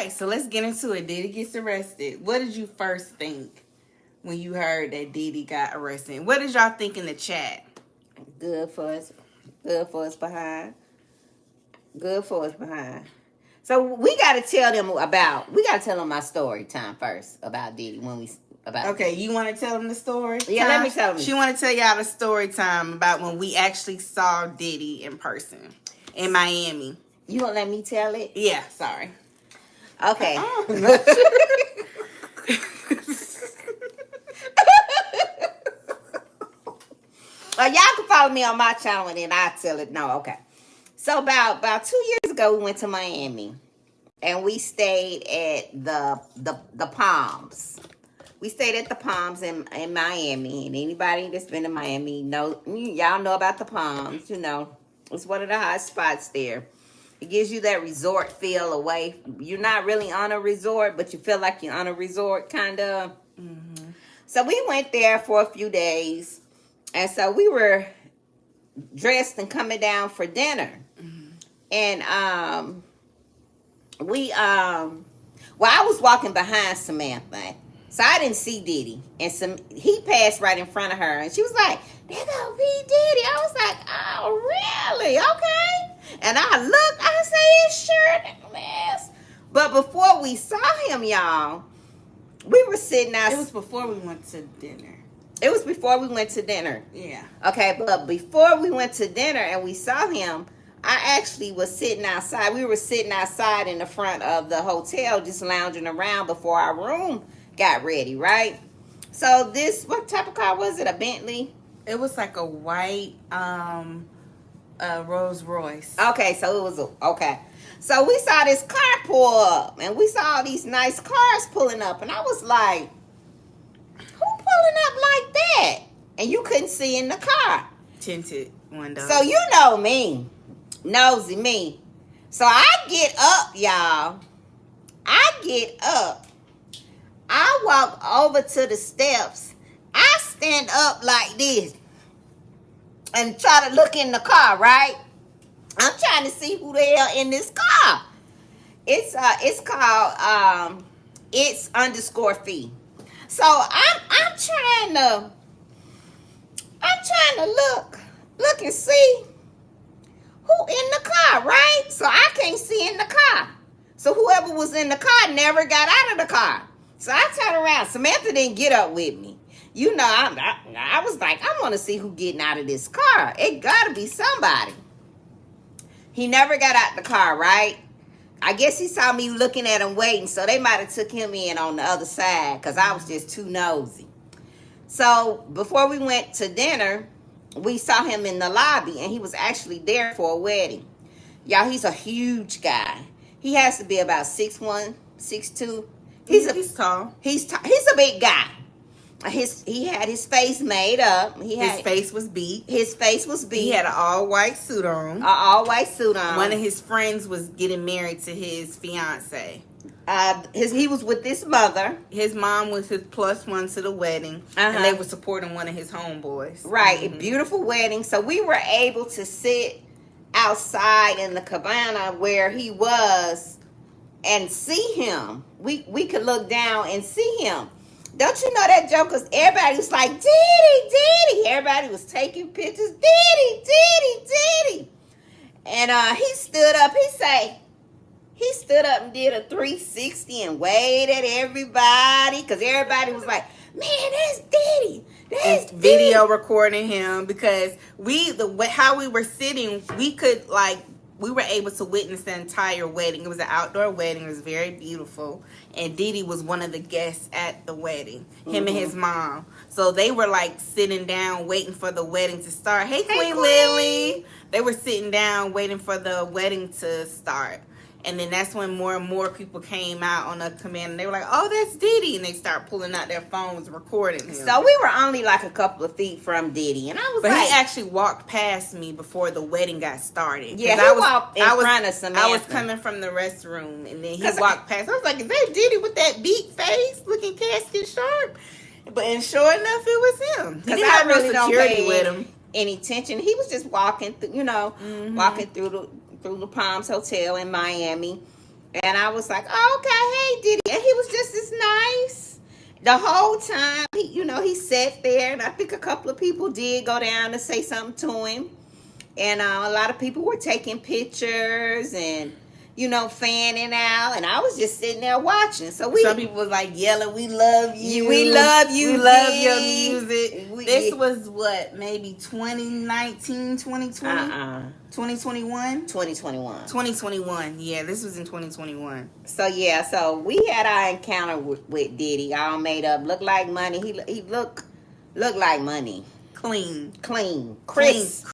Okay, so let's get into it. Diddy gets arrested. What did you first think when you heard that Diddy got arrested? What did y'all think in the chat? Good for us. Good for us behind. Good for us behind. So we gotta tell them my story time first about Diddy Okay, you want to tell them the story? Yeah, let me tell them. She want to tell y'all the story time about when we actually saw Diddy in person in Miami. You won't let me tell it? Yeah, sorry. Okay. Y'all can follow me on my channel and then I'll tell it. No, okay. So about 2 years ago, we went to Miami and we stayed at the Palms. We stayed at the Palms in Miami, and anybody that's been to Miami y'all know about the Palms. You know, it's one of the hot spots there. It gives you that resort feel away. You're not really on a resort, but you feel like you're on a resort, kind of. Mm-hmm. So we went there for a few days, and so we were dressed and coming down for dinner. Mm-hmm. And I was walking behind Samantha. So I didn't see Diddy. And he passed right in front of her. And she was like, there go be Diddy. I was like, oh, really? Okay. And I looked. I said, it's sure mess. But before we saw him, y'all, we were sitting out. It was before we went to dinner. It was before we went to dinner. Yeah. Okay, but before we went to dinner and we saw him, I actually was sitting outside. We were sitting outside in the front of the hotel, just lounging around before our room got ready, right? So what type of car was it? A Bentley? It was like a white Rolls Royce. Okay, so it was okay. So we saw this car pull up, and we saw all these nice cars pulling up, and I was like, who pulling up like that? And you couldn't see in the car. Tinted window. So you know me, nosy me. So I get up, y'all. I get up. I walk over to the steps. I stand up like this and try to look in the car, right? I'm trying to see who the hell in this car. It's called it's _ So I'm trying to look and see who in the car, right? So I can't see in the car. So whoever was in the car never got out of the car. So I turned around. Samantha didn't get up with me. You know, I was like, I want to see who getting out of this car. It got to be somebody. He never got out the car, right? I guess he saw me looking at him waiting, so they might have took him in on the other side because I was just too nosy. So before we went to dinner, we saw him in the lobby, and he was actually there for a wedding. Y'all, he's a huge guy. He has to be about 6'1", 6'2". He's tall. He's a big guy. He had his face made up. His face was beat. His face was beat. He had an all-white suit on. One of his friends was getting married to his fiance. He was with his mother. His mom was his +1 to the wedding, and they were supporting one of his homeboys. Right, a beautiful wedding. So we were able to sit outside in the cabana where he was and see him. We could look down and see him. Don't you know that joke? Because everybody was like, Diddy. Everybody was taking pictures. Diddy. And he stood up. He stood up and did a 360 and waved at everybody. Because everybody was like, man, that's Diddy. That's video recording him. Because how we were sitting, we were able to witness the entire wedding. It was an outdoor wedding. It was very beautiful. And Diddy was one of the guests at the wedding. Him and his mom. So they were sitting down waiting for the wedding to start. Hey, Queen Lily. They were sitting down waiting for the wedding to start. And then that's when more and more people came out on a command. And they were like, oh, that's Diddy. And they start pulling out their phones, recording him. So we were only a couple of feet from Diddy. And I was But he actually walked past me before the wedding got started. Yeah, he walked in front of Samantha. I was coming from the restroom. And then he walked past. I was like, is that Diddy with that beat face looking casket sharp? And sure enough, it was him. He didn't have no security with him. Any tension. He was just walking, walking through the Palms Hotel in Miami. And I was like, oh, okay, hey, Diddy. And he was just as nice. The whole time, he sat there, and I think a couple of people did go down to say something to him. And a lot of people were taking pictures and, fanning out. And I was just sitting there watching. So some people was like yelling, "We love you. We love you. We love Diddy. your music." This was what, maybe 2019, 2020? 2021? 2021. 2021. Yeah, this was in 2021. So we had our encounter with Diddy, all made up, looked like money. He looked like money. Clean. Clean. Crisp.